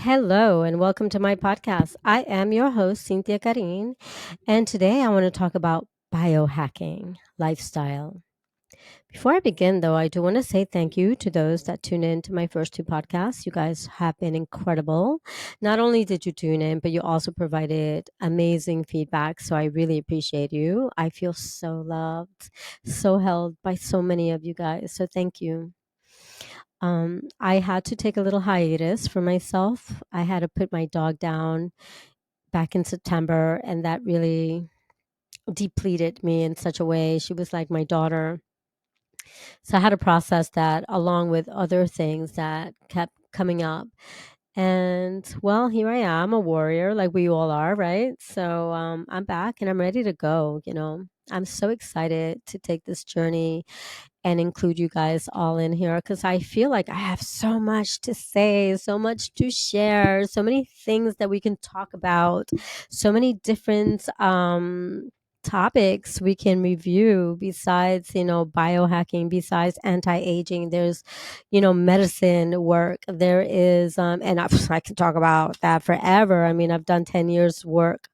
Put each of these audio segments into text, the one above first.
Hello and welcome to my podcast. I am your host, Cynthia Karin, and today I want to talk about biohacking lifestyle. Before I begin, though, I do want to say thank you to those that tune in to my first two podcasts. You guys have been incredible. Not only did you tune in, but you also provided amazing feedback. So I really appreciate you. I feel so loved, so held by so many of you guys. So thank you. I had to take a little hiatus for myself. I had to put my dog down back in September, and that really depleted me in such a way. She was like my daughter. So I had to process that along with other things that kept coming up. And well, here I am, a warrior, like we all are, right? So I'm back and I'm ready to go. I'm so excited to take this journey and include you guys all in here because I feel like I have so much to say, so much to share, so many things that we can talk about, so many different topics we can review besides, biohacking, besides anti-aging. There's, medicine work. There is, and I can talk about that forever. I mean, I've done 10 years work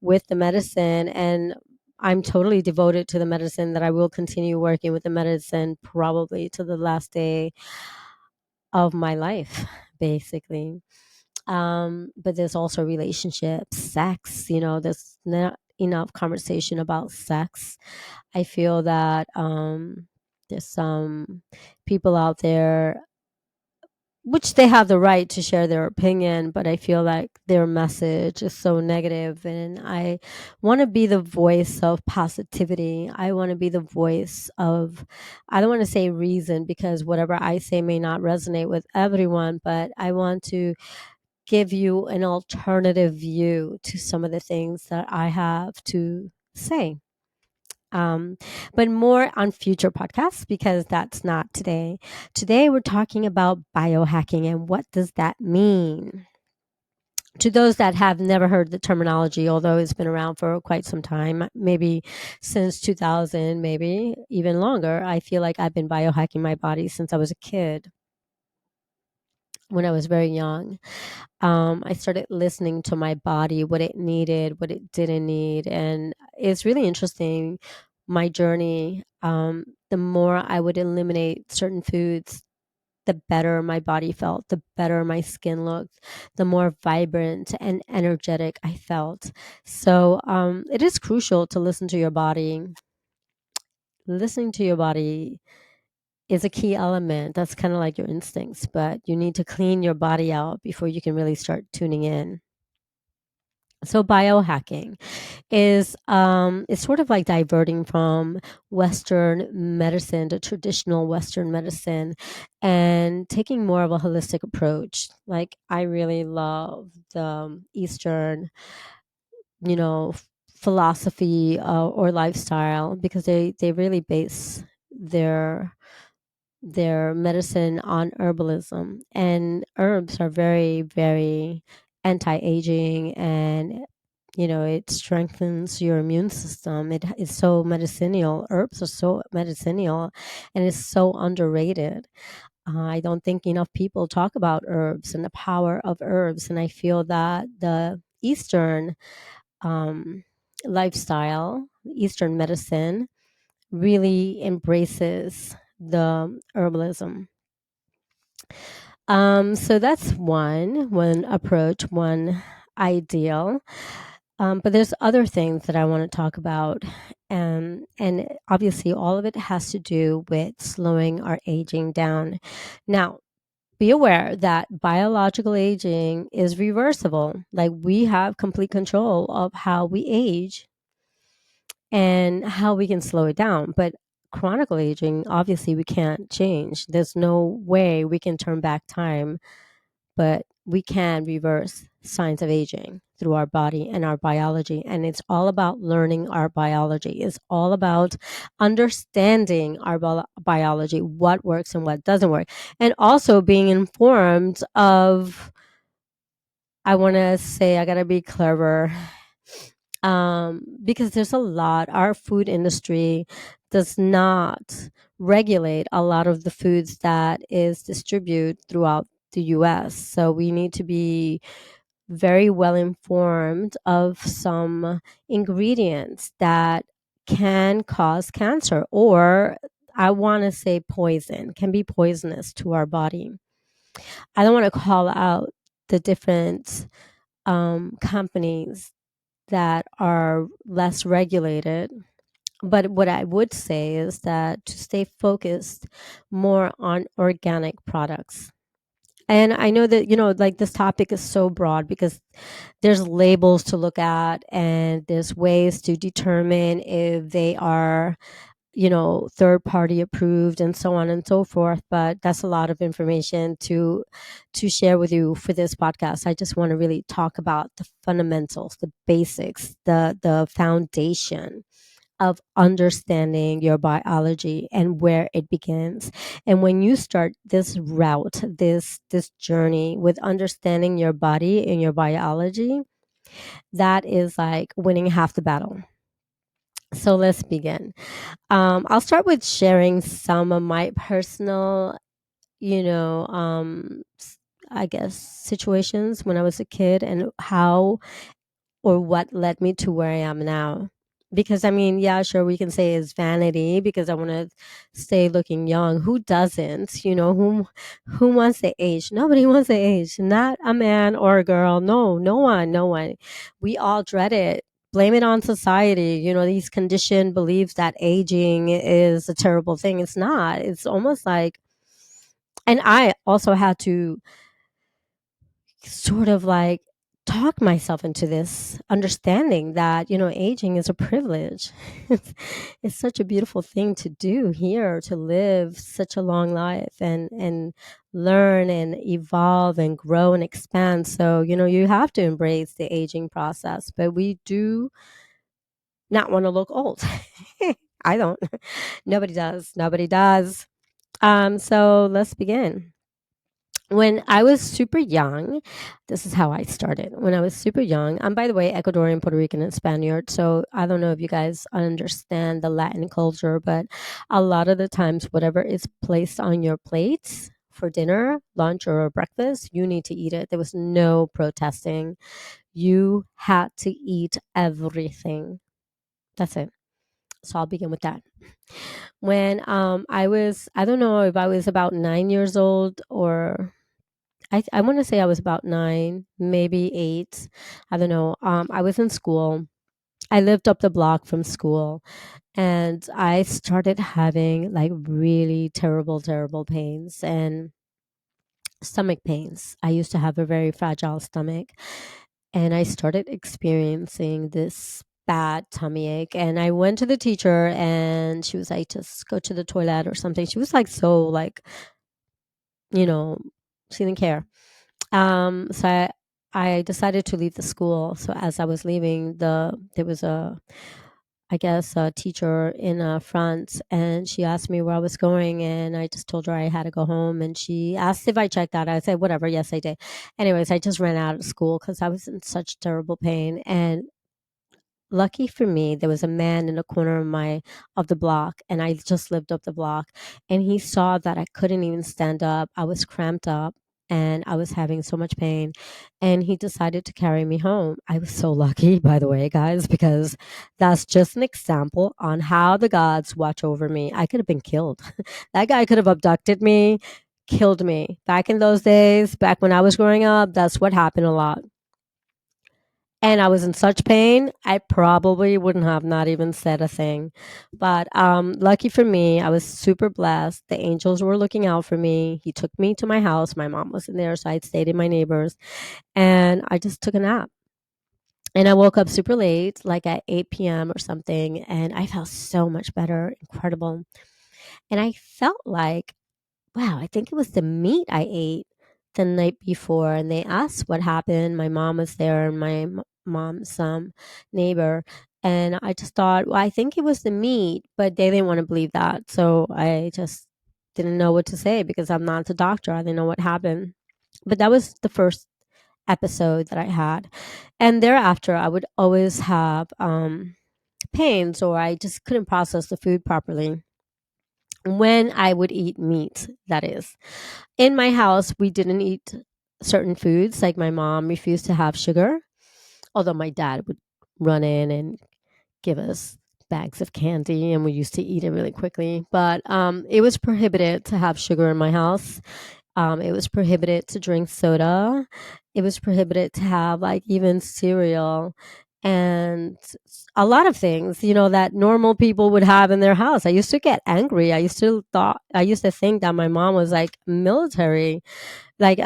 with the medicine and I'm totally devoted to the medicine that I will continue working with the medicine probably to the last day of my life, basically. But there's also relationships, sex, there's not enough conversation about sex. I feel that there's some people out there which they have the right to share their opinion, but I feel like their message is so negative, and I want to be the voice of positivity. I want to be the voice of, I don't want to say reason because whatever I say may not resonate with everyone, but I want to give you an alternative view to some of the things that I have to say. Um, but more on future podcasts because that's not today. Today, we're talking about biohacking and what does that mean? To those that have never heard the terminology, although it's been around for quite some time, maybe since 2000, maybe even longer, I feel like I've been biohacking my body since I was a kid. When I was very young, I started listening to my body, what it needed, what it didn't need. And it's really interesting, my journey. The more I would eliminate certain foods, the better my body felt, the better my skin looked, the more vibrant and energetic I felt. So it is crucial to listen to your body. Listening to your body is a key element. That's kind of like your instincts, but you need to clean your body out before you can really start tuning in. So biohacking is sort of like diverting from Western medicine to traditional Western medicine and taking more of a holistic approach. Like I really love the Eastern, you know, philosophy or lifestyle because they really base their their medicine on herbalism, and herbs are very very anti-aging, and it strengthens your immune system. It is so medicinal. Herbs are so medicinal and it's so underrated. I don't think enough people talk about herbs and the power of herbs, and I feel that the Eastern um, lifestyle, Eastern medicine, really embraces the herbalism. So that's one approach, one ideal. But there's other things that I want to talk about. And obviously, all of it has to do with slowing our aging down. Now, be aware that biological aging is reversible. Like we have complete control of how we age and how we can slow it down. But chronicle aging, obviously, we can't change. There's no way we can turn back time, but we can reverse signs of aging through our body and our biology. And it's all about learning our biology. It's all about understanding our biology, what works and what doesn't work, and also being informed of, I want to say, I got to be clever, because there's a lot. Our food industry does not regulate a lot of the foods that is distributed throughout the US. So we need to be very well informed of some ingredients that can cause cancer, or I want to say poison, can be poisonous to our body. I don't want to call out the different companies that are less regulated. But what I would say is that to stay focused more on organic products. And I know that, like this topic is so broad because there's labels to look at and there's ways to determine if they are, third party approved and so on and so forth. But that's a lot of information to share with you for this podcast. I just want to really talk about the fundamentals, the basics, the foundation of understanding your biology and where it begins. And when you start this route, this journey with understanding your body and your biology, that is like winning half the battle. So let's begin. I'll start with sharing some of my personal, you know, um, s- I guess, situations when I was a kid and how or what led me to where I am now. Because I mean, yeah, sure, we can say it's vanity because I want to stay looking young. Who doesn't? Who wants to age? Nobody wants to age. Not a man or a girl. No, no one, no one. We all dread it. Blame it on society. These conditioned beliefs that aging is a terrible thing. It's not. It's almost like, and I also had to sort of like talk myself into this understanding that aging is a privilege. It's such a beautiful thing to do here, to live such a long life and learn and evolve and grow and expand. So you have to embrace the aging process, but we do not want to look old. I don't. Nobody does. So let's begin. When I was super young, this is how I started. When I was super young, I'm, by the way, Ecuadorian, Puerto Rican, and Spaniard. So I don't know if you guys understand the Latin culture, but a lot of the times, whatever is placed on your plates for dinner, lunch, or breakfast, you need to eat it. There was no protesting. You had to eat everything. That's it. So I'll begin with that. When I don't know if I was about 9 years old or I want to say I was about 9, maybe 8. I don't know. I was in school. I lived up the block from school, and I started having like really terrible, terrible pains and stomach pains. I used to have a very fragile stomach, and I started experiencing this bad tummy ache. And I went to the teacher, and she was like, "Just go to the toilet or something." She was like, so like, you know, she didn't care. So I decided to leave the school. So as I was leaving, there was I guess, a teacher in front, and she asked me where I was going, and I just told her I had to go home. And she asked if I checked out. I said, whatever. Yes, I did. Anyways, I just ran out of school because I was in such terrible pain. And lucky for me, there was a man in the corner of the block, and I just lived up the block, and he saw that I couldn't even stand up. I was cramped up and I was having so much pain, and he decided to carry me home. I was so lucky, by the way, guys, because that's just an example on how the gods watch over me. I could have been killed. That guy could have abducted me, killed me. Back in those days, back when I was growing up, that's what happened a lot, and I was in such pain, I probably wouldn't have not even said a thing. But lucky for me, I was super blessed. The angels were looking out for me. He took me to my house. My mom wasn't there, so I'd stayed in my neighbors, and I just took a nap. And I woke up super late, like at 8 p.m. or something, and I felt so much better, incredible. And I felt like, wow, I think it was the meat I ate the night before. And they asked what happened. My mom was there and my mom's neighbor. And I just thought, well, I think it was the meat, but they didn't want to believe that. So I just didn't know what to say because I'm not the doctor. I didn't know what happened. But that was the first episode that I had. And thereafter, I would always have pains, or I just couldn't process the food properly. when I would eat meat, that is. In my house, we didn't eat certain foods. Like my mom refused to have sugar, although my dad would run in and give us bags of candy and we used to eat it really quickly. But it was prohibited to have sugar in my house. It was prohibited to drink soda. It was prohibited to have like even cereal and a lot of things, that normal people would have in their house. I used to get angry. I used to think that my mom was like military. Like,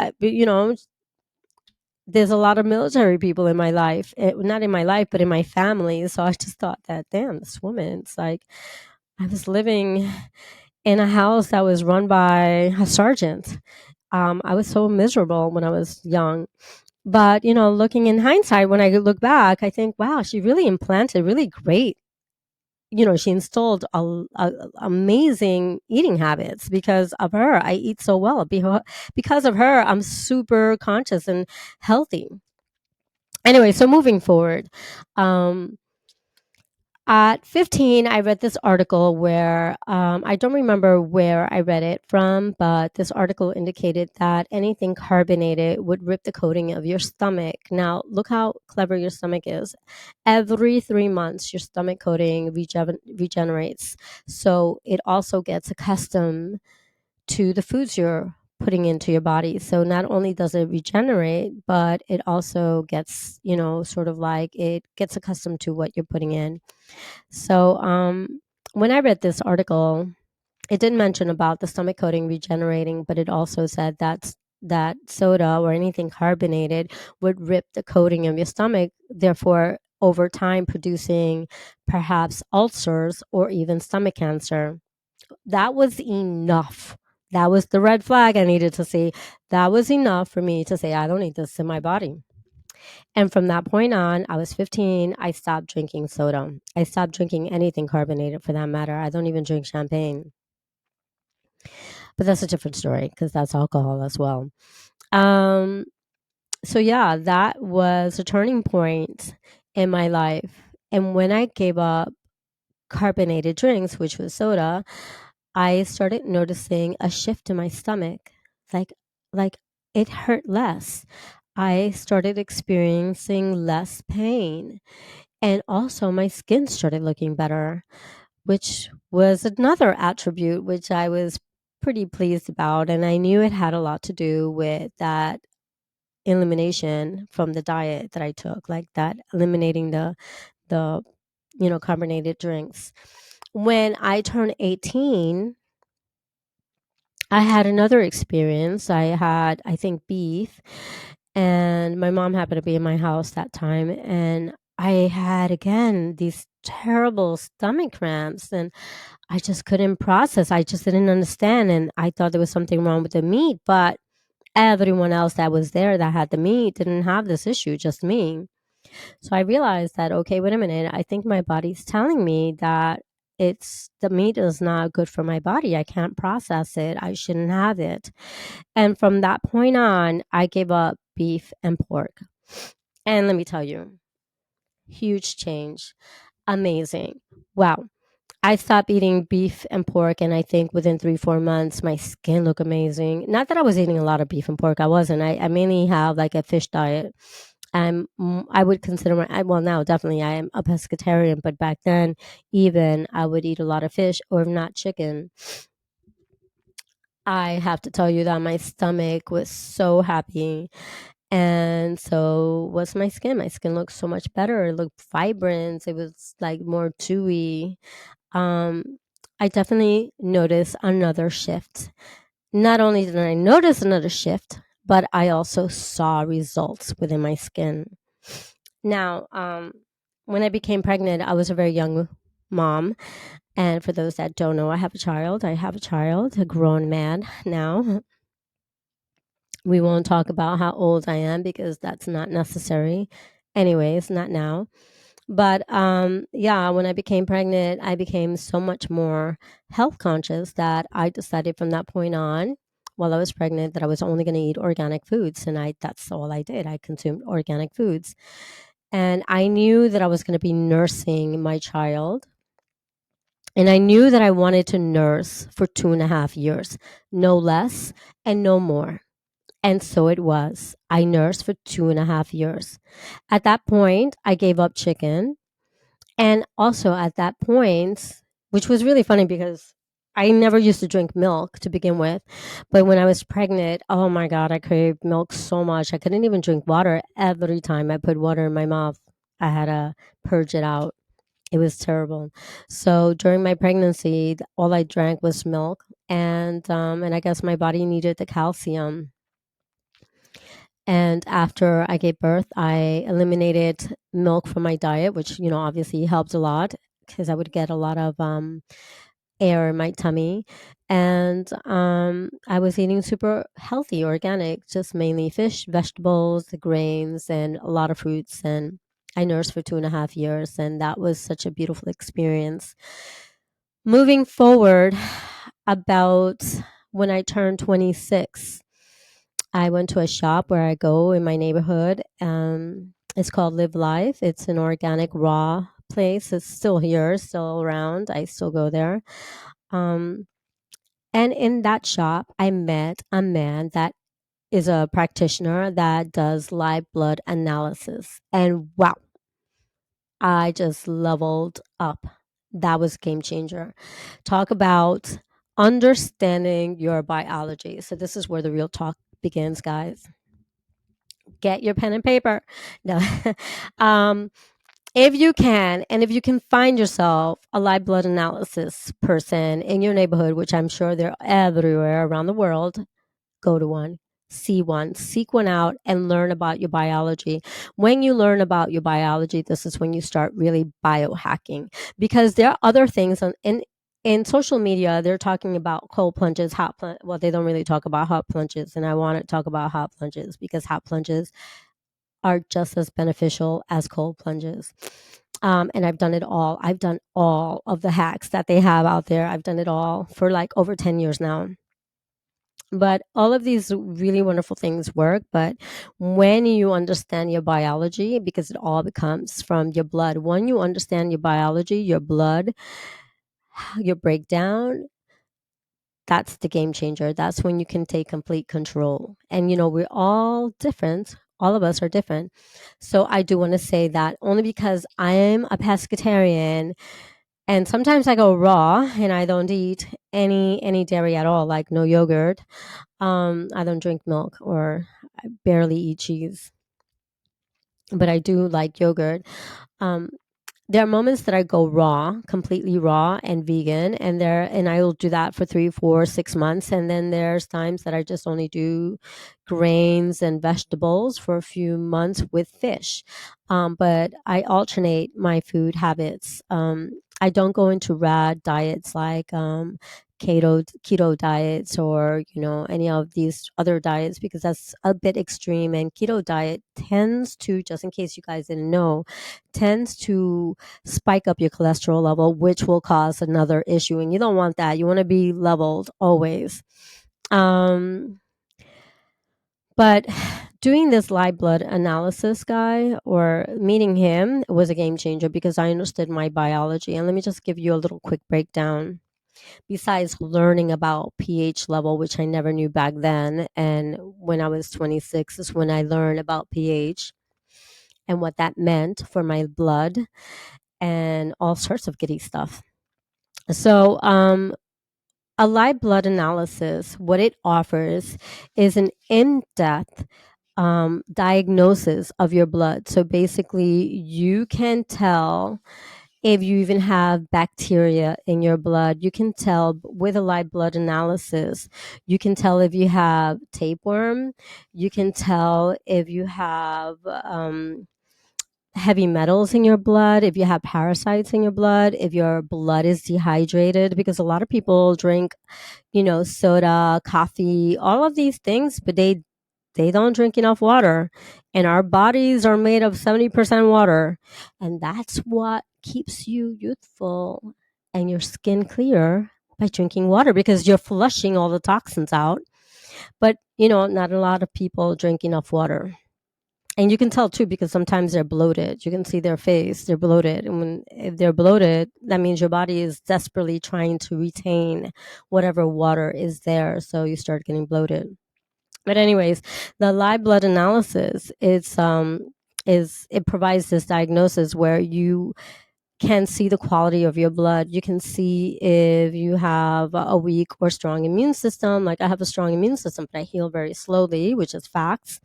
there's a lot of military people in my life, not in my life, but in my family. So I just thought that, damn, this woman, it's like I was living in a house that was run by a sergeant. I was so miserable when I was young. But, looking in hindsight, when I look back, I think, wow, she really implanted really great, she installed amazing eating habits. Because of her, I eat so well. Because of her, I'm super conscious and healthy. Anyway, so moving forward, um, at 15, I read this article where I don't remember where I read it from, but this article indicated that anything carbonated would rip the coating of your stomach. Now, look how clever your stomach is. Every 3 months, your stomach coating regenerates. So it also gets accustomed to the foods you're putting into your body. So not only does it regenerate, but it also gets, sort of like it gets accustomed to what you're putting in. So when I read this article, it didn't mention about the stomach coating regenerating, but it also said that soda or anything carbonated would rip the coating of your stomach, therefore over time producing perhaps ulcers or even stomach cancer. That was enough. That was the red flag I needed to see. That was enough for me to say, I don't need this in my body. And from that point on, I was 15, I stopped drinking soda. I stopped drinking anything carbonated for that matter. I don't even drink champagne. But that's a different story because that's alcohol as well. Um, so yeah, that was a turning point in my life. And when I gave up carbonated drinks, which was soda, I started noticing a shift in my stomach. Like like it hurt less. I started experiencing less pain. And also my skin started looking better, which was another attribute which I was pretty pleased about. And I knew it had a lot to do with that elimination from the diet that I took, like that eliminating the carbonated drinks. When I turned 18, I had another experience. I had, I think, beef, and my mom happened to be in my house that time, and I had again these terrible stomach cramps, and I just couldn't process. I just didn't understand, and I thought there was something wrong with the meat, but everyone else that was there that had the meat didn't have this issue, just me. So I realized that, okay, wait a minute. I think my body's telling me that it's the meat is not good for my body. I can't process it. I shouldn't have it. And from that point on, I gave up beef and pork. And let me tell you, huge change. Amazing. Wow. I stopped eating beef and pork, and I think within 3, 4 months, my skin looked amazing. Not that I was eating a lot of beef and pork. I wasn't. I mainly have like a fish diet. I would consider well, now definitely I am a pescatarian, but back then even I would eat a lot of fish or if not chicken. I have to tell you that my stomach was so happy, and so was my skin. My skin looked so much better. It looked vibrant. It was like more dewy. Um, I definitely noticed another shift. Not only did I notice another shift, but I also saw results within my skin. Now, when I became pregnant, I was a very young mom. And for those that don't know, I have a child. I have a child, a grown man now. We won't talk about how old I am because that's not necessary. Anyways, not now. But yeah, when I became pregnant, I became so much more health conscious that I decided from that point on, while I was pregnant, that I was only going to eat organic foods, and that's all I did. I consumed organic foods, and I knew that I was going to be nursing my child, And I knew that I wanted to nurse for 2.5 years, no less and no more. And so it was. I nursed for 2.5 years. At that point, I gave up chicken. And also at that point, which was really funny because I never used to drink milk to begin with. But when I was pregnant, oh my God, I craved milk so much. I couldn't even drink water. Every time I put water in my mouth, I had to purge it out. It was terrible. So during my pregnancy, all I drank was milk. And I guess my body needed the calcium. And after I gave birth, I eliminated milk from my diet, which, obviously helped a lot because I would get a lot of air in my tummy. And I was eating super healthy, organic, just mainly fish, vegetables, the grains, and a lot of fruits. And I nursed for 2.5 years, and that was such a beautiful experience. Moving forward, about when I turned 26, I went to a shop where I go in my neighborhood. It's called Live Life. It's an organic raw place. It's still here, still around. I still go there. Um, and in that shop, I met a man that is a practitioner that does live blood analysis. And wow, I just leveled up. That was a game changer. Talk about understanding your biology. So this is where the real talk begins, guys. Get your pen and paper. No. um, if you can, and if you can find yourself a live blood analysis person in your neighborhood, which I'm sure they're everywhere around the world, go to one, see one, seek one out, and learn about your biology. When you learn about your biology, this is when you start really biohacking, because there are other things in social media. They're talking about cold plunges, hot plunge. Well, they don't really talk about hot plunges, and I want to talk about hot plunges because hot plunges are just as beneficial as cold plunges. And I've done it all. I've done all of the hacks that they have out there. I've done it all for like over 10 years now. But all of these really wonderful things work. But when you understand your biology, because it all becomes from your blood, when you understand your biology, your blood, your breakdown, that's the game changer. That's when you can take complete control. And, we're all different. All of us are different. So I do want to say that only because I'm a pescatarian and sometimes I go raw and I don't eat any dairy at all, like no yogurt. I don't drink milk or I barely eat cheese, but I do like yogurt. Um, there are moments that I go raw, completely raw and vegan, and I will do that for 3, 4, 6 months. And then there's times that I just only do grains and vegetables for a few months with fish. But I alternate my food habits. I don't go into rad diets like keto diets or any of these other diets because that's a bit extreme. And keto diet tends to, just in case you guys didn't know, tends to spike up your cholesterol level, which will cause another issue. And you don't want that. You want to be leveled always. Um, but doing this live blood analysis guy or meeting him was a game changer because I understood my biology. And let me just give you a little quick breakdown. Besides learning about pH level, which I never knew back then, and when I was 26 is when I learned about pH and what that meant for my blood and all sorts of giddy stuff. So, a live blood analysis, what it offers is an in depth diagnosis of your blood. So basically, you can tell if you even have bacteria in your blood. You can tell with a live blood analysis. You can tell if you have tapeworm. You can tell if you have heavy metals in your blood, if you have parasites in your blood, if your blood is dehydrated, because a lot of people drink, soda, coffee, all of these things, but they don't drink enough water. And our bodies are made of 70% water. And that's what keeps you youthful and your skin clear by drinking water because you're flushing all the toxins out. But, not a lot of people drink enough water. And you can tell too because sometimes they're bloated. You can see their face, they're bloated. And if they're bloated, that means your body is desperately trying to retain whatever water is there. So you start getting bloated. But anyways, the live blood analysis is it provides this diagnosis where you can see the quality of your blood. You can see if you have a weak or strong immune system. Like I have a strong immune system, but I heal very slowly, which is facts.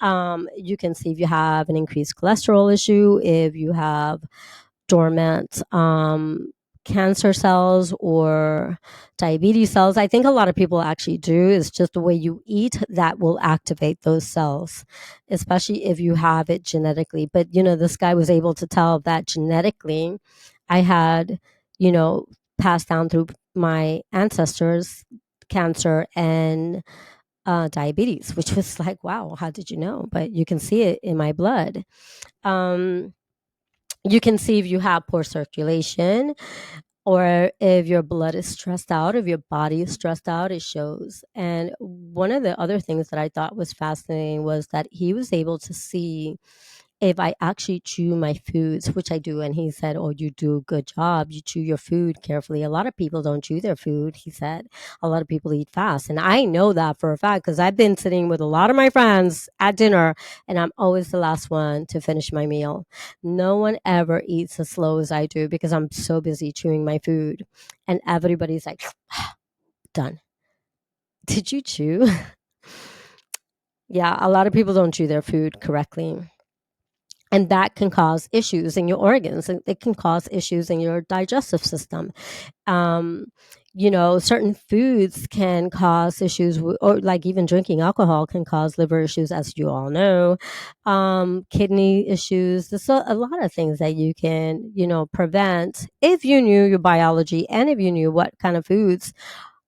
You can see if you have an increased cholesterol issue, if you have dormant cancer cells or diabetes cells. I think a lot of people actually do. It's just the way you eat that will activate those cells, especially if you have it genetically. But, this guy was able to tell that genetically I had, you know, passed down through my ancestors cancer and diabetes, which was like, wow, how did you know? But you can see it in my blood. Um, you can see if you have poor circulation or if your blood is stressed out, if your body is stressed out, it shows. And one of the other things that I thought was fascinating was that he was able to see if I actually chew my foods, which I do. And he said, oh, you do a good job. You chew your food carefully. A lot of people don't chew their food, he said. A lot of people eat fast. And I know that for a fact because I've been sitting with a lot of my friends at dinner and I'm always the last one to finish my meal. No one ever eats as slow as I do because I'm so busy chewing my food. And everybody's like, done. Did you chew? Yeah, a lot of people don't chew their food correctly. And that can cause issues in your organs. It can cause issues in your digestive system. Um, certain foods can cause issues, or like even drinking alcohol can cause liver issues, as you all know, kidney issues. There's a lot of things that you can, prevent if you knew your biology and if you knew what kind of foods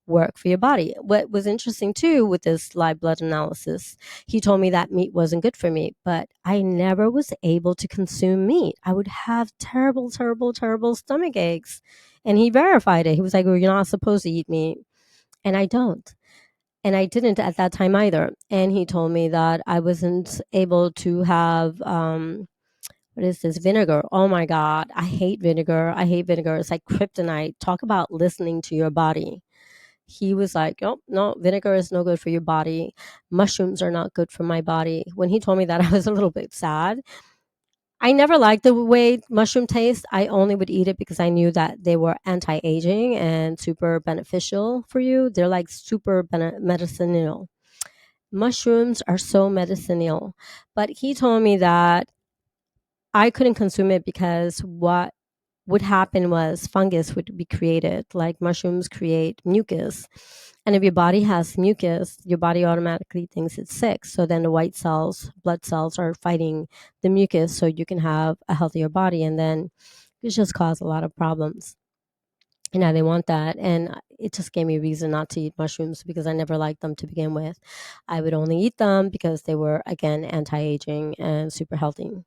work for your body. What was interesting too with this live blood analysis, he told me that meat wasn't good for me, but I never was able to consume meat. I would have terrible, terrible, terrible stomach aches. And he verified it. He was like, well, you're not supposed to eat meat. And I don't. And I didn't at that time either. And he told me that I wasn't able to have, what is this? Vinegar. Oh my God. I hate vinegar. I hate vinegar. It's like kryptonite. Talk about listening to your body. He was like, oh, no, vinegar is no good for your body. Mushrooms are not good for my body. When he told me that, I was a little bit sad. I never liked the way mushroom tastes. I only would eat it because I knew that they were anti-aging and super beneficial for you. They're like super medicinal. Mushrooms are so medicinal. But he told me that I couldn't consume it because what would happen was fungus would be created, like mushrooms create mucus. And if your body has mucus, your body automatically thinks it's sick. So then the white cells, blood cells, are fighting the mucus so you can have a healthier body. And then it just caused a lot of problems. And I didn't want that. And it just gave me a reason not to eat mushrooms because I never liked them to begin with. I would only eat them because they were, again, anti aging and super healthy.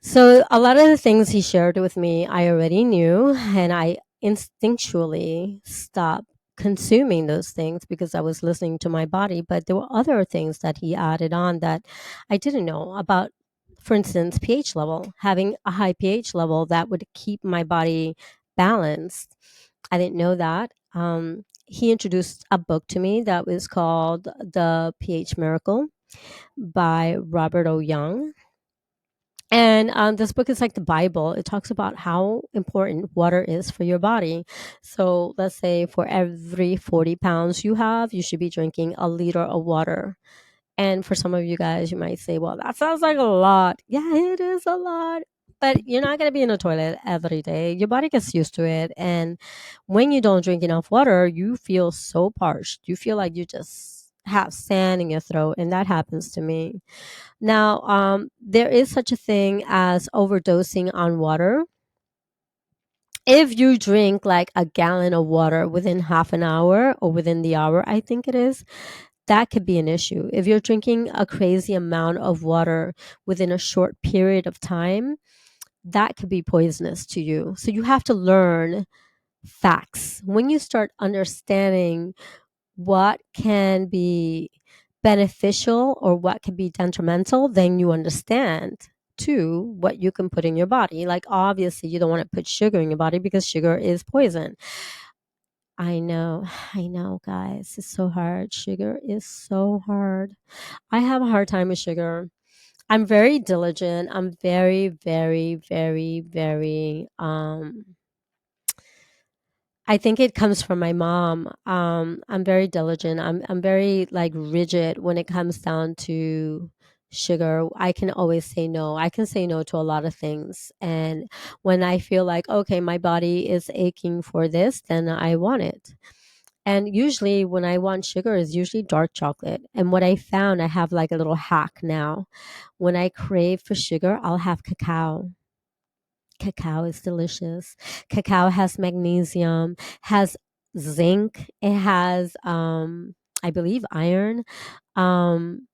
So a lot of the things he shared with me, I already knew, and I instinctually stopped consuming those things because I was listening to my body. But there were other things that he added on that I didn't know about. For instance, pH level, having a high pH level that would keep my body balanced. I didn't know that. He introduced a book to me that was called The pH Miracle by Robert O. Young. And this book is like the Bible. It talks about how important water is for your body. So let's say for every 40 pounds you have, you should be drinking a liter of water. And for some of you guys, you might say, well, that sounds like a lot. Yeah, it is a lot. But you're not going to be in the toilet every day. Your body gets used to it. And when you don't drink enough water, you feel so parched. You feel like you just have sand in your throat. And that happens to me. Now, there is such a thing as overdosing on water. If you drink like a gallon of water within half an hour or within the hour, I think it is, that could be an issue. If you're drinking a crazy amount of water within a short period of time, that could be poisonous to you. So you have to learn facts. When you start understanding what can be beneficial or what can be detrimental, then you understand too what you can put in your body. Like obviously you don't want to put sugar in your body because sugar is poison. I know, I know, guys. It's so hard. Sugar is so hard. I have a hard time with sugar. I'm very diligent. I'm very, very, very, very I think it comes from my mom. I'm very diligent. I'm very like rigid when it comes down to sugar. I can always say no. I can say no to a lot of things. And when I feel like, okay, my body is aching for this, then I want it. And usually when I want sugar is usually dark chocolate. And what I found, I have like a little hack now. When I crave for sugar, I'll have cacao. Cacao is delicious. Cacao has magnesium, has zinc, it has I believe iron, um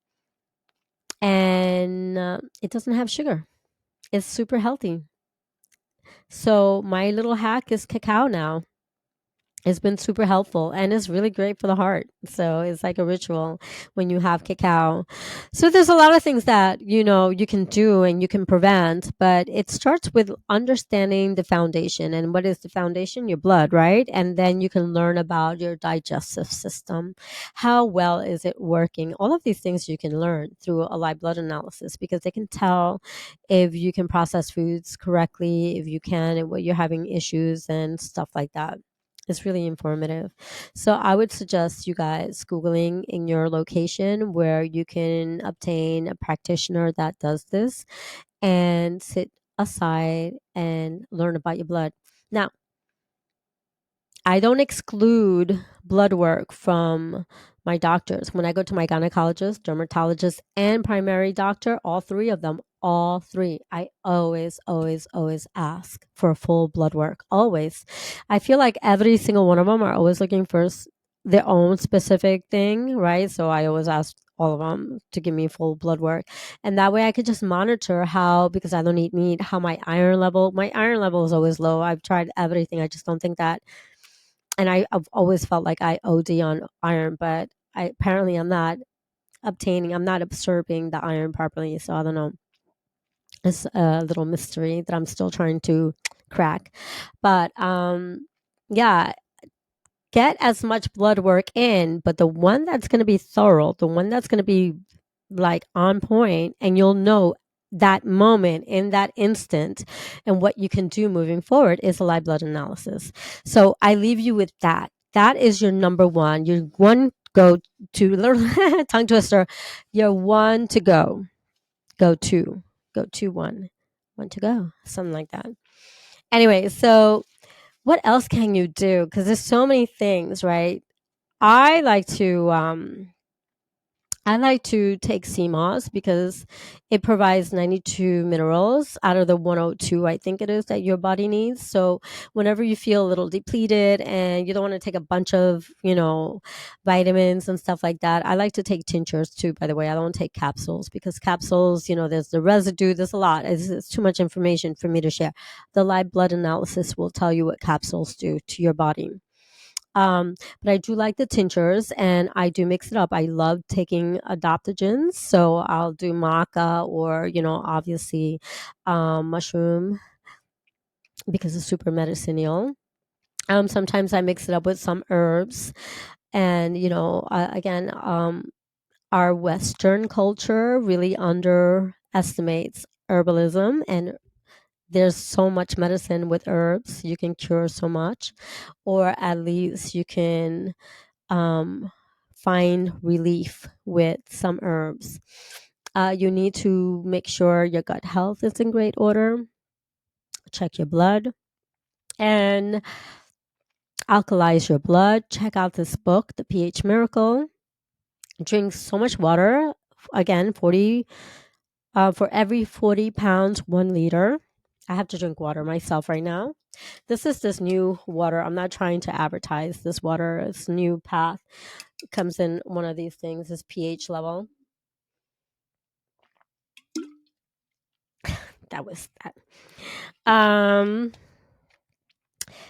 and it doesn't have sugar. It's super healthy. So my little hack is cacao now. It's been super helpful and it's really great for the heart. So it's like a ritual when you have cacao. So there's a lot of things that, you can do and you can prevent, but it starts with understanding the foundation. And what is the foundation? Your blood, right? And then you can learn about your digestive system. How well is it working? All of these things you can learn through a live blood analysis because they can tell if you can process foods correctly, if you can, and what you're having issues and stuff like that. It's really informative. So I would suggest you guys Googling in your location where you can obtain a practitioner that does this and sit aside and learn about your blood. Now, I don't exclude blood work from my doctors. When I go to my gynecologist, dermatologist, and primary doctor, all three, I always, always, always ask for a full blood work. Always. I feel like every single one of them are always looking for their own specific thing, right? So I always ask all of them to give me full blood work. And that way I could just monitor how, because I don't eat meat, how my iron level is always low. I've tried everything. I just don't think that and I've always felt like I OD on iron, but I'm not absorbing the iron properly. So I don't know. It's a little mystery that I'm still trying to crack. But yeah, get as much blood work in, but the one that's going to be thorough, the one that's going to be like on point, and you'll know that moment in that instant and what you can do moving forward is a live blood analysis. So I leave you with that. That is your number one. Your one go to tongue twister. Your one to go. Go to. Go to one. One to go. Something like that. Anyway, so what else can you do? Because there's so many things, right? I like to I like to take sea moss because it provides 92 minerals out of the 102 I think it is that your body needs. So whenever you feel a little depleted and you don't want to take a bunch of, vitamins and stuff like that, I like to take tinctures too, by the way. I don't take capsules because capsules, there's the residue, there's a lot. It's too much information for me to share. The live blood analysis will tell you what capsules do to your body. But I do like the tinctures and I do mix it up. I love taking adaptogens. So I'll do maca or, obviously mushroom because it's super medicinal. Sometimes I mix it up with some herbs. And, again, our Western culture really underestimates herbalism and there's so much medicine with herbs. You can cure so much, or at least you can um, find relief with some herbs. You need to make sure your gut health is in great order, check your blood, and alkalize your blood. Check out this book, The pH Miracle. Drink so much water. Again, 40 for every 40 pounds, 1 liter. I have to drink water myself right now. This is this new water. I'm not trying to advertise this water. It's new path. It comes in one of these things, this pH level. That was that. Um,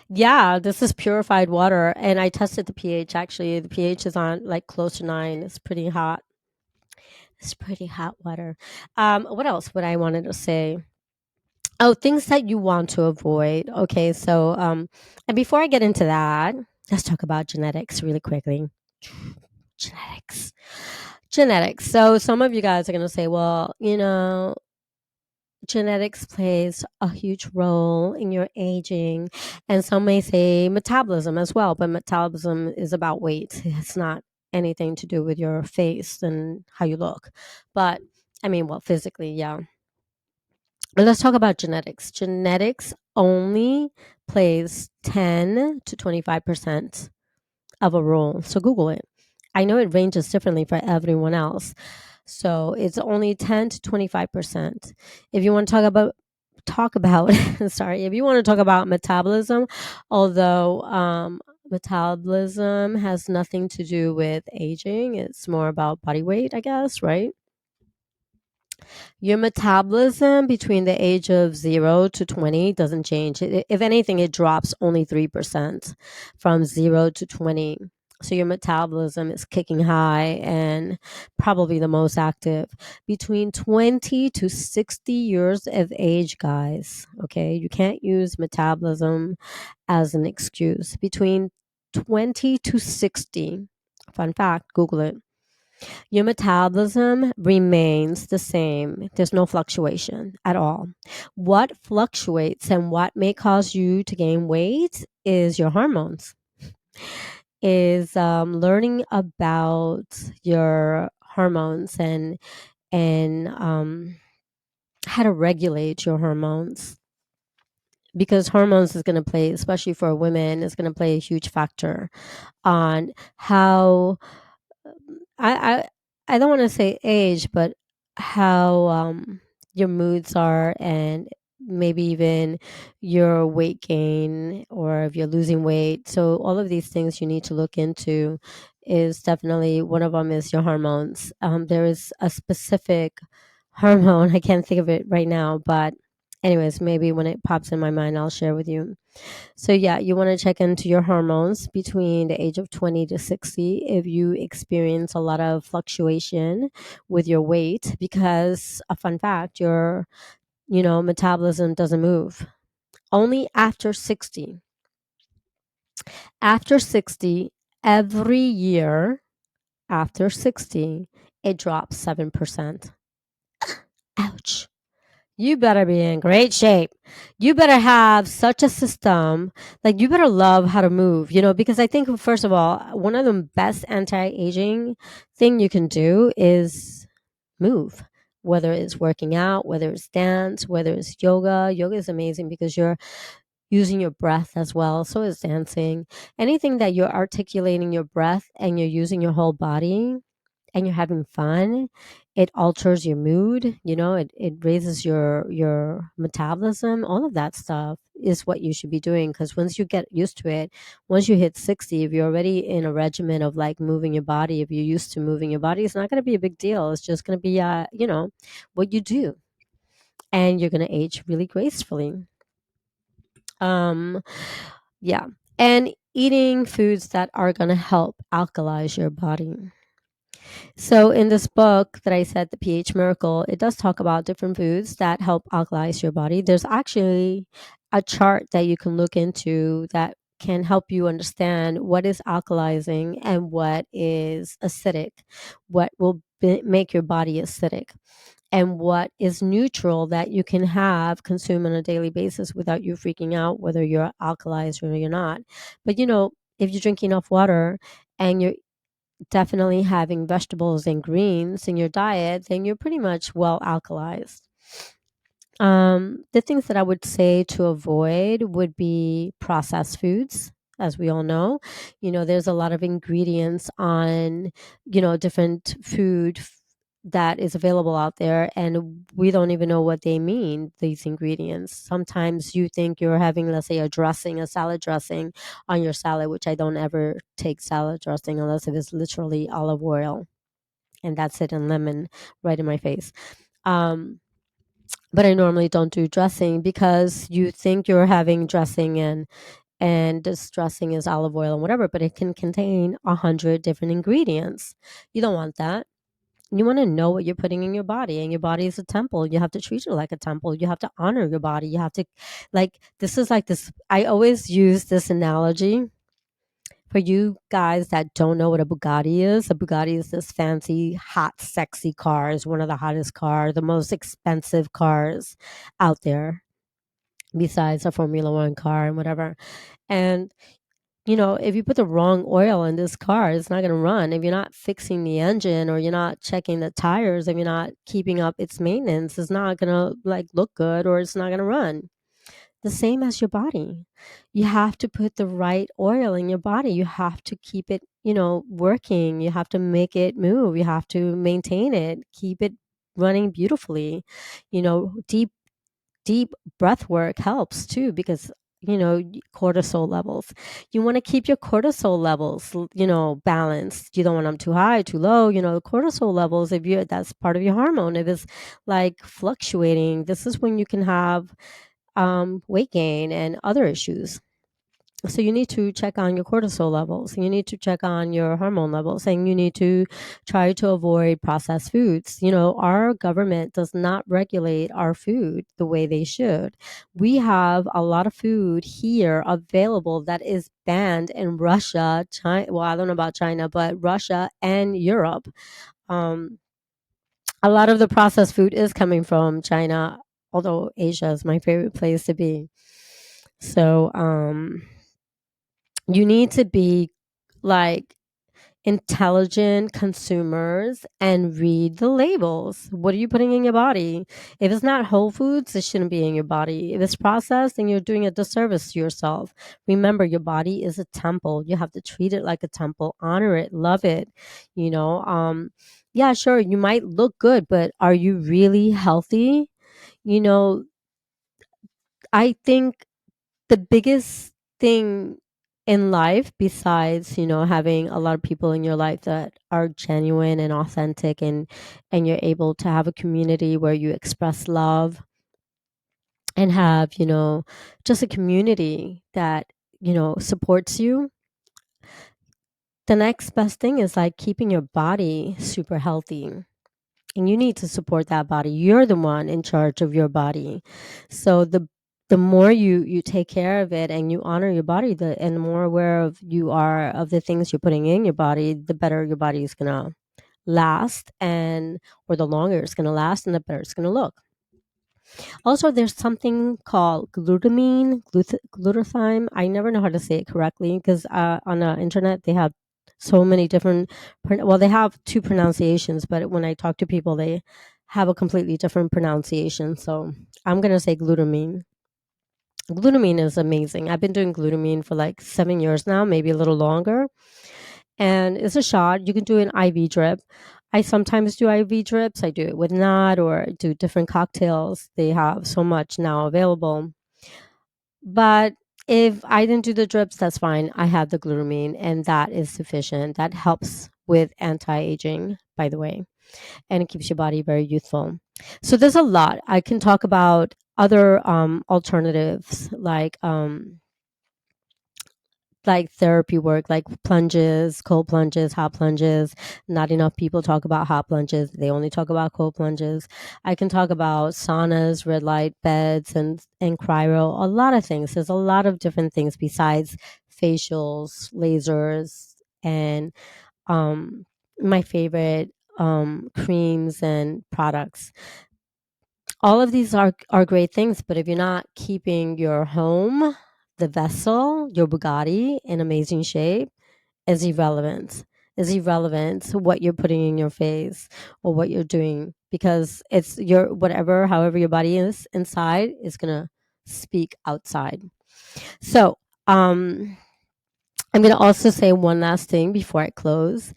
yeah, this is purified water, and I tested the pH. Actually, the pH is on like close to 9. It's pretty hot. It's pretty hot water. What else would I wanted to say? Oh, things that you want to avoid. Okay, so and before I get into that, let's talk about genetics really quickly. Genetics. Genetics. So some of you guys are going to say, well, genetics plays a huge role in your aging, and some may say metabolism as well, but metabolism is about weight. It's not anything to do with your face and how you look. But I mean, well, physically, yeah. But let's talk about genetics. Genetics only plays 10 to 25% of a role. So Google it. I know it ranges differently for everyone else. So it's only 10 to 25%. If you want to talk about sorry, if you want to talk about metabolism, although metabolism has nothing to do with aging, it's more about body weight, I guess, right? Your metabolism between the age of 0 to 20 doesn't change. If anything, it drops only 3% from 0 to 20. So your metabolism is kicking high and probably the most active between 20 to 60 years of age, guys. Okay, you can't use metabolism as an excuse. Between 20 to 60. Fun fact, Google it. Your metabolism remains the same. There's no fluctuation at all. What fluctuates and what may cause you to gain weight is your hormones, is learning about your hormones and how to regulate your hormones. Because hormones is going to play, especially for women, is going to play a huge factor on how I I I don't want to say age, but how your moods are, and maybe even your weight gain or if you're losing weight. So all of these things you need to look into is definitely one of them is your hormones. There is a specific hormone. I can't think of it right now, but anyways, maybe when it pops in my mind, I'll share with you. So yeah, you want to check into your hormones between the age of 20 to 60 if you experience a lot of fluctuation with your weight, because a fun fact, your metabolism doesn't move. Only after 60. After 60, every year after 60, it drops 7%. Ouch. You better be in great shape. You better have such a system. Like, you better love how to move, because I think, first of all, one of the best anti-aging thing you can do is move. Whether it's working out, whether it's dance, whether it's yoga. Yoga is amazing because you're using your breath as well. So is dancing. Anything that you're articulating your breath and you're using your whole body and you're having fun, it alters your mood, it raises your metabolism. All of that stuff is what you should be doing, because once you get used to it, once you hit 60, if you're already in a regimen of like moving your body, if you're used to moving your body, it's not going to be a big deal. It's just going to be what you do, and you're going to age really gracefully. um yeah, and eating foods that are going to help alkalize your body. So in this book that I said, The pH Miracle, it does talk about different foods that help alkalize your body. There's actually a chart that you can look into that can help you understand what is alkalizing and what is acidic, what will make your body acidic, and what is neutral that you can have consume on a daily basis without you freaking out whether you're alkalized or you're not. But if you drink enough water and you're definitely having vegetables and greens in your diet, then you're pretty much well alkalized. The things that I would say to avoid would be processed foods. As we all know, there's a lot of ingredients on, different that is available out there, and we don't even know what they mean, these ingredients. Sometimes you think you're having, let's say, a salad dressing on your salad, which I don't ever take salad dressing unless it is literally olive oil, and that's it, and lemon right in my face. Um, but I normally don't do dressing because you think you're having dressing, and this dressing is olive oil and whatever, but it can contain 100 different ingredients. You don't want that. you want to know what you're putting in your body, and your body is a temple. You have to treat it like a temple. You have to honor your body. You have to, like, this is like this. I always use this analogy for you guys that don't know what a Bugatti is. A Bugatti is this fancy, hot, sexy car. It's one of the hottest cars, the most expensive cars out there, besides a Formula One car and whatever. And if you put the wrong oil in this car, it's not going to run. If you're not fixing the engine, or you're not checking the tires, if you're not keeping up its maintenance, it's not going to like look good, or it's not going to run. The same as your body. You have to put the right oil in your body. You have to keep it, working. You have to make it move. You have to maintain it, keep it running beautifully. Deep breath work helps too, because cortisol levels, you want to keep your cortisol levels balanced. You don't want them too high, too low. The cortisol levels, if you that's part of your hormone, if it's like fluctuating, this is when you can have weight gain and other issues. So you need to check on your cortisol levels, and you need to check on your hormone levels, and you need to try to avoid processed foods. Our government does not regulate our food the way they should. We have a lot of food here available that is banned in Russia, China. Well, I don't know about China, but Russia and Europe. Um, a lot of the processed food is coming from China, although Asia is my favorite place to be. So, you need to be like intelligent consumers and read the labels. What are you putting in your body? If it's not whole foods, it shouldn't be in your body. If it's processed, then you're doing a disservice to yourself. Remember, your body is a temple. You have to treat it like a temple, honor it, love it. Yeah, sure, you might look good, but are you really healthy? You know, I think the biggest thing in life, besides having a lot of people in your life that are genuine and authentic, and you're able to have a community where you express love, and have just a community that supports you. The next best thing is like keeping your body super healthy, and you need to support that body. You're the one in charge of your body. So the more you take care of it, and you honor your body, and the more aware of you are of the things you're putting in your body, the better your body is gonna last, and or the longer it's gonna last, and the better it's gonna look. Also, there's something called glutathione. I never know how to say it correctly, because on the internet they have so many different. Well, they have two pronunciations, but when I talk to people, they have a completely different pronunciation. So I'm gonna say glutamine. Glutamine is amazing. I've been doing glutamine for like 7 years now, maybe a little longer. And it's a shot. You can do an IV drip. I sometimes do IV drips. I do it with NOD, or do different cocktails. They have so much now available. But if I didn't do the drips, that's fine. I have the glutamine, and that is sufficient. That helps with anti-aging, by the way, and it keeps your body very youthful. So there's a lot. I can talk about other alternatives, like therapy work, like plunges, cold plunges, hot plunges. Not enough people talk about hot plunges. They only talk about cold plunges. I can talk about saunas, red light beds, and cryo, a lot of things. There's a lot of different things besides facials, lasers, and um, my favorite creams and products. All of these are great things, but if you're not keeping your home, the vessel, your Bugatti, in amazing shape, is irrelevant. Is irrelevant to what you're putting in your face, or what you're doing, because it's your whatever, however your body is inside, is gonna speak outside. So, I'm gonna also say one last thing before I close.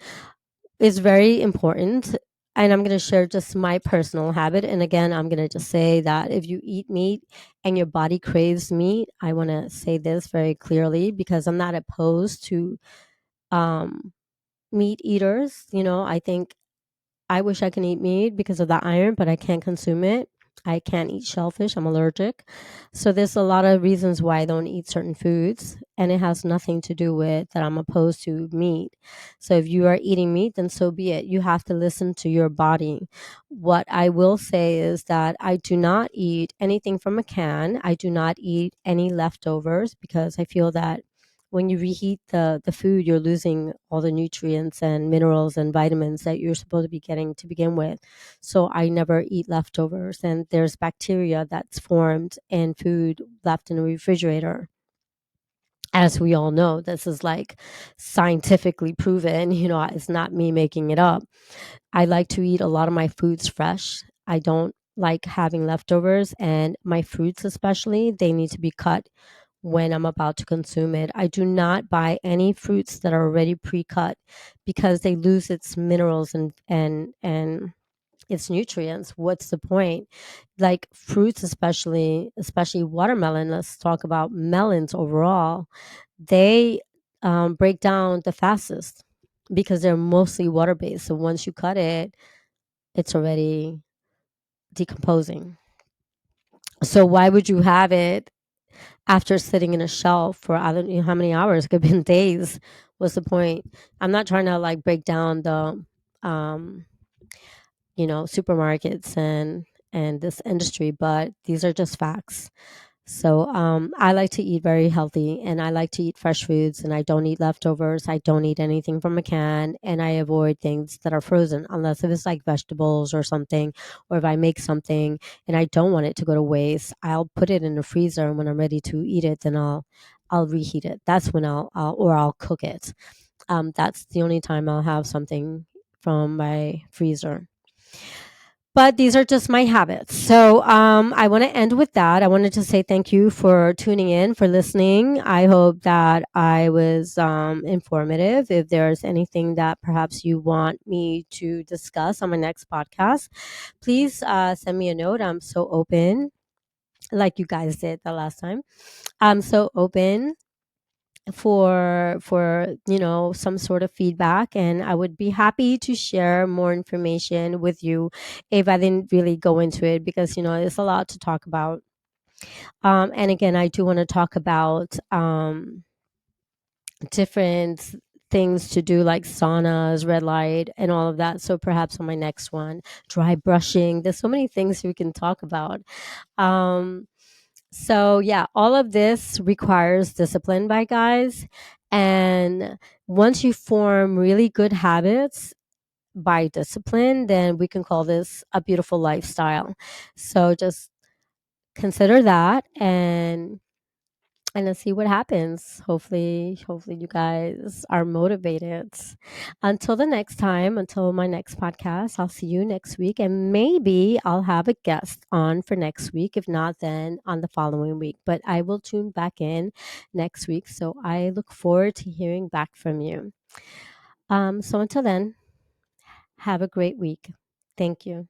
Is very important. And I'm going to share just my personal habit. And again, I'm going to just say that if you eat meat and your body craves meat, I want to say this very clearly, because I'm not opposed to um, meat eaters. I think I wish I can eat meat because of the iron, but I can't consume it. I can't eat shellfish. I'm allergic. So there's a lot of reasons why I don't eat certain foods. and it has nothing to do with that I'm opposed to meat. So if you are eating meat, then so be it. You have to listen to your body. What I will say is that I do not eat anything from a can. I do not eat any leftovers because I feel that when you reheat the food, you're losing all the nutrients and minerals and vitamins that you're supposed to be getting to begin with. So I never eat leftovers. And there's bacteria that's formed in food left in the refrigerator. As we all know, this is like scientifically proven, it's not me making it up. I like to eat a lot of my foods fresh. I don't like having leftovers, and my fruits especially, they need to be cut when I'm about to consume it. I do not buy any fruits that are already pre-cut because they lose its minerals and its nutrients. What's the point? Like fruits, especially watermelon. Let's talk about melons overall. They break down the fastest because they're mostly water based. So once you cut it, it's already decomposing. So why would you have it after sitting in a shelf for I don't know how many hours? It could have been days. What's the point? I'm not trying to like break down the um, supermarkets and this industry, but these are just facts. So I like to eat very healthy, and I like to eat fresh foods, and I don't eat leftovers. I don't eat anything from a can, and I avoid things that are frozen unless if it's like vegetables or something, or if I make something and I don't want it to go to waste, I'll put it in the freezer, and when I'm ready to eat it, then I'll reheat it. That's when I'll cook it. That's the only time I'll have something from my freezer. But these are just my habits. So I want to end with that. I wanted to say thank you for tuning in, for listening. I hope that I was informative. If there's anything that perhaps you want me to discuss on my next podcast, please send me a note. I'm so open, like you guys did the last time. I'm so open for some sort of feedback, and I would be happy to share more information with you if I didn't really go into it, because there's a lot to talk about. And again, I do want to talk about different things to do, like saunas, red light, and all of that. So perhaps on my next one, dry brushing, there's so many things we can talk about. um so yeah, all of this requires discipline, by guys. And once you form really good habits by discipline, then we can call this a beautiful lifestyle. So just consider that, and let's see what happens. Hopefully you guys are motivated. Until the next time, until my next podcast, I'll see you next week, and maybe I'll have a guest on for next week. If not, then on the following week. But I will tune back in next week, so I look forward to hearing back from you. So until then, have a great week. Thank you.